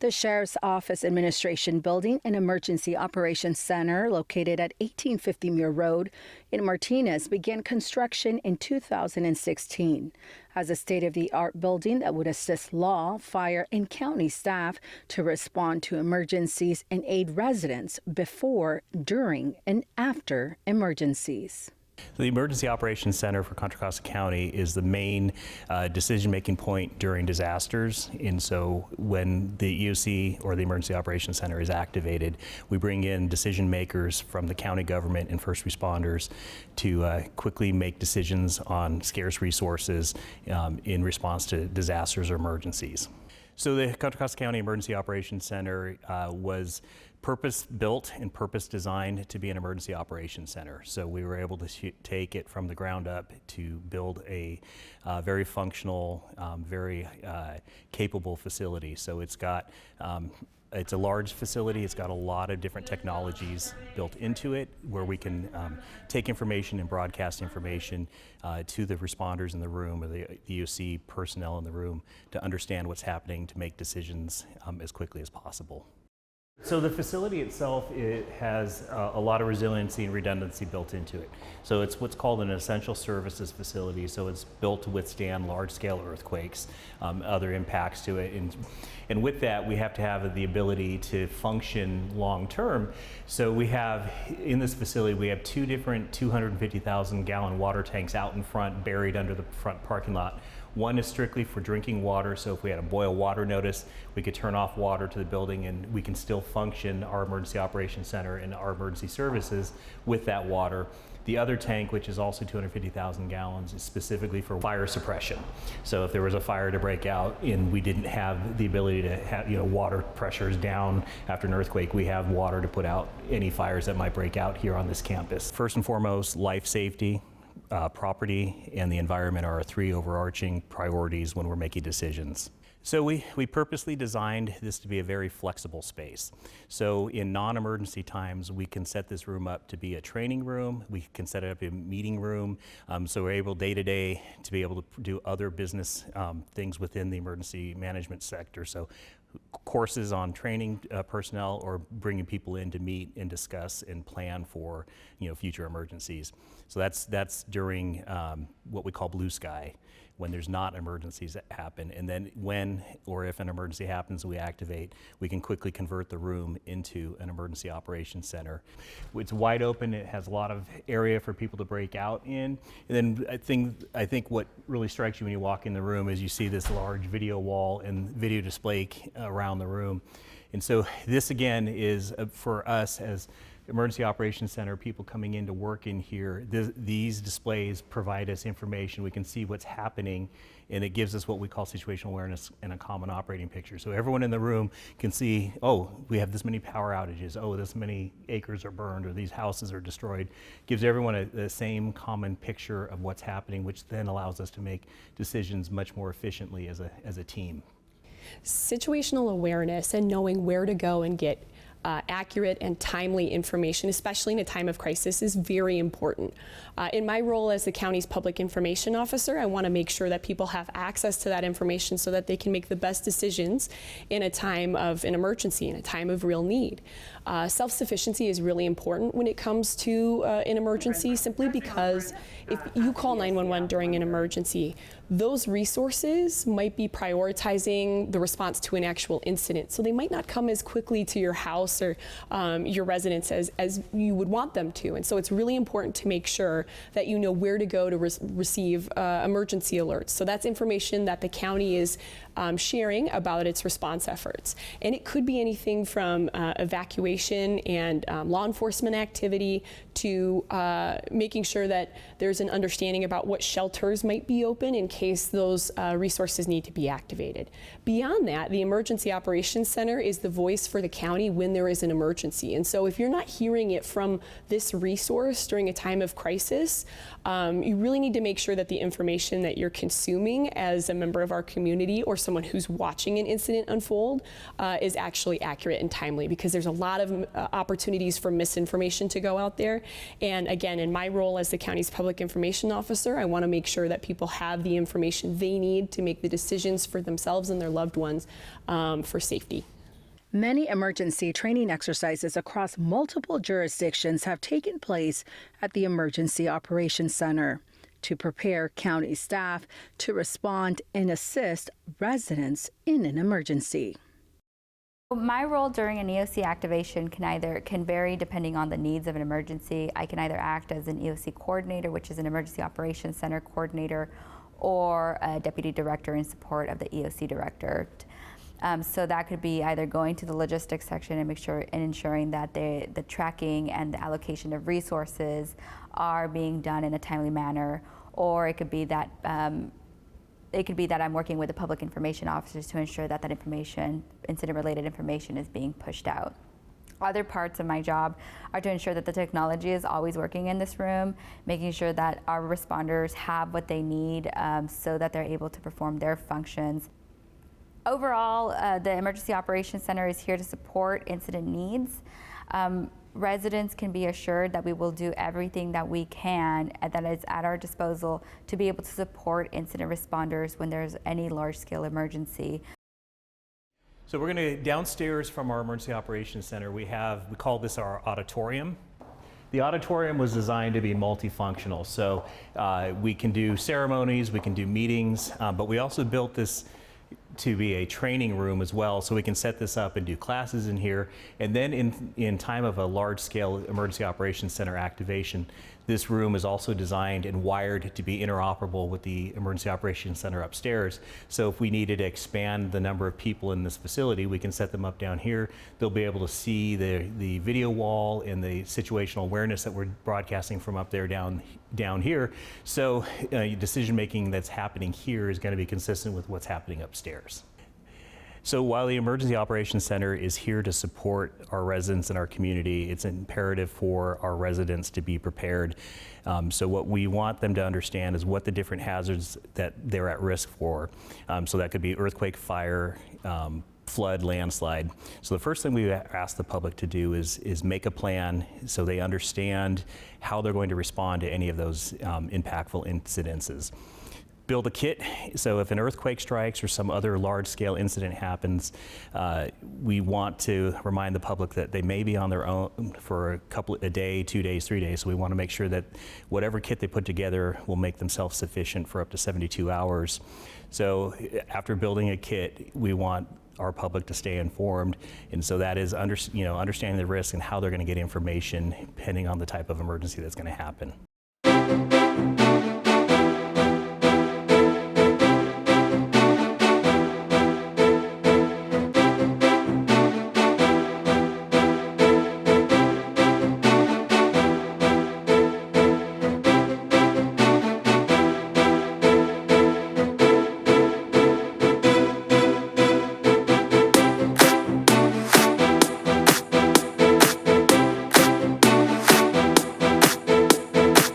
The Sheriff's Office Administration Building and Emergency Operations Center, located at 1850 Muir Road in Martinez, began construction in 2016 as a state-of-the-art building that would assist law, fire, and county staff to respond to emergencies and aid residents before, during, and after emergencies. The Emergency Operations Center for Contra Costa County is the main decision-making point during disasters. And so when the EOC or the Emergency Operations Center is activated, we bring in decision makers from the county government and first responders to quickly make decisions on scarce resources in response to disasters or emergencies. So the Contra Costa County Emergency Operations Center was purpose-built and purpose-designed to be an emergency operations center. So we were able to take it from the ground up to build a very functional, very capable facility. So it's got it's a large facility. It's got a lot of different technologies built into it where we can take information and broadcast information to the responders in the room or the EOC personnel in the room to understand what's happening, to make decisions as quickly as possible. So the facility itself, it has a lot of resiliency and redundancy built into it. So it's what's called an essential services facility. So it's built to withstand large-scale earthquakes, other impacts to it. And with that, we have to have the ability to function long-term. So we have, in this facility, we have two different 250,000-gallon water tanks out in front, buried under the front parking lot. One is strictly for drinking water, so if we had a boil water notice, we could turn off water to the building and we can still function our emergency operations center and our emergency services with that water. The other tank, which is also 250,000 gallons, is specifically for fire suppression. So if there was a fire to break out and we didn't have the ability to have, water pressures down after an earthquake, we have water to put out any fires that might break out here on this campus. First and foremost, life safety. Property and the environment are our three overarching priorities when we're making decisions. So we purposely designed this to be a very flexible space. So in non-emergency times, we can set this room up to be a training room. We can set it up a meeting room. So we're able day to day to be able to do other business things within the emergency management sector. So courses on training personnel or bringing people in to meet and discuss and plan for future emergencies. So that's during what we call blue sky, when there's not emergencies that happen. And then when or if an emergency happens, we activate, we can quickly convert the room into an emergency operations center. It's wide open, it has a lot of area for people to break out in. And then I think what really strikes you when you walk in the room is you see this large video wall and video display around the room. And so this again is for us as Emergency Operations Center, people coming in to work in here, these displays provide us information. We can see what's happening, and it gives us what we call situational awareness and a common operating picture. So everyone in the room can see, oh, we have this many power outages, oh, this many acres are burned, or these houses are destroyed. Gives everyone the same common picture of what's happening, which then allows us to make decisions much more efficiently as a team. Situational awareness and knowing where to go and get accurate and timely information, especially in a time of crisis, is very important. In my role as the county's public information officer, I want to make sure that people have access to that information so that they can make the best decisions in a time of an emergency, in a time of real need. Self-sufficiency is really important when it comes to an emergency, simply because if you call 911 during an emergency, those resources might be prioritizing the response to an actual incident. So they might not come as quickly to your house or your residence as you would want them to. And so it's really important to make sure that you know where to go to receive emergency alerts. So that's information that the county is sharing about its response efforts. And it could be anything from evacuation and law enforcement activity to making sure that there's an understanding about what shelters might be open in case those resources need to be activated. Beyond that, the Emergency Operations Center is the voice for the county when there is an emergency. And so if you're not hearing it from this resource during a time of crisis, you really need to make sure that the information that you're consuming as a member of our community or someone who's watching an incident unfold is actually accurate and timely, because there's a lot of opportunities for misinformation to go out there. And again, in my role as the county's public information officer, I want to make sure that people have the information they need to make the decisions for themselves and their loved ones for safety. Many emergency training exercises across multiple jurisdictions have taken place at the Emergency Operations Center to prepare county staff to respond and assist residents in an emergency. My role during an EOC activation can vary depending on the needs of an emergency. I can either act as an EOC coordinator, which is an Emergency Operations Center coordinator, or a deputy director in support of the EOC director. So that could be either going to the logistics section and ensuring that the tracking and the allocation of resources are being done in a timely manner, or it could be that I'm working with the public information officers to ensure that incident-related information is being pushed out. Other parts of my job are to ensure that the technology is always working in this room, making sure that our responders have what they need so that they're able to perform their functions. Overall, the Emergency Operations Center is here to support incident needs. Residents can be assured that we will do everything that we can that is at our disposal to be able to support incident responders when there's any large-scale emergency. So we're going to, downstairs from our Emergency Operations Center, we call this our auditorium. The auditorium was designed to be multifunctional, so we can do ceremonies, we can do meetings, but we also built this to be a training room as well, so we can set this up and do classes in here. And then in time of a large-scale Emergency Operations Center activation, this room is also designed and wired to be interoperable with the Emergency Operations Center upstairs. So if we needed to expand the number of people in this facility, we can set them up down here. They'll be able to see the video wall and the situational awareness that we're broadcasting from up there down here. So decision-making that's happening here is going to be consistent with what's happening upstairs. So while the Emergency Operations Center is here to support our residents and our community, it's imperative for our residents to be prepared. So what we want them to understand is what the different hazards that they're at risk for. So that could be earthquake, fire, flood, landslide. So the first thing we ask the public to do is make a plan so they understand how they're going to respond to any of those impactful incidences. Build a kit, so if an earthquake strikes or some other large-scale incident happens, we want to remind the public that they may be on their own for a day, 2 days, 3 days, so we want to make sure that whatever kit they put together will make them self-sufficient for up to 72 hours. So after building a kit, we want our public to stay informed, and so that is understanding the risk and how they're going to get information depending on the type of emergency that's going to happen.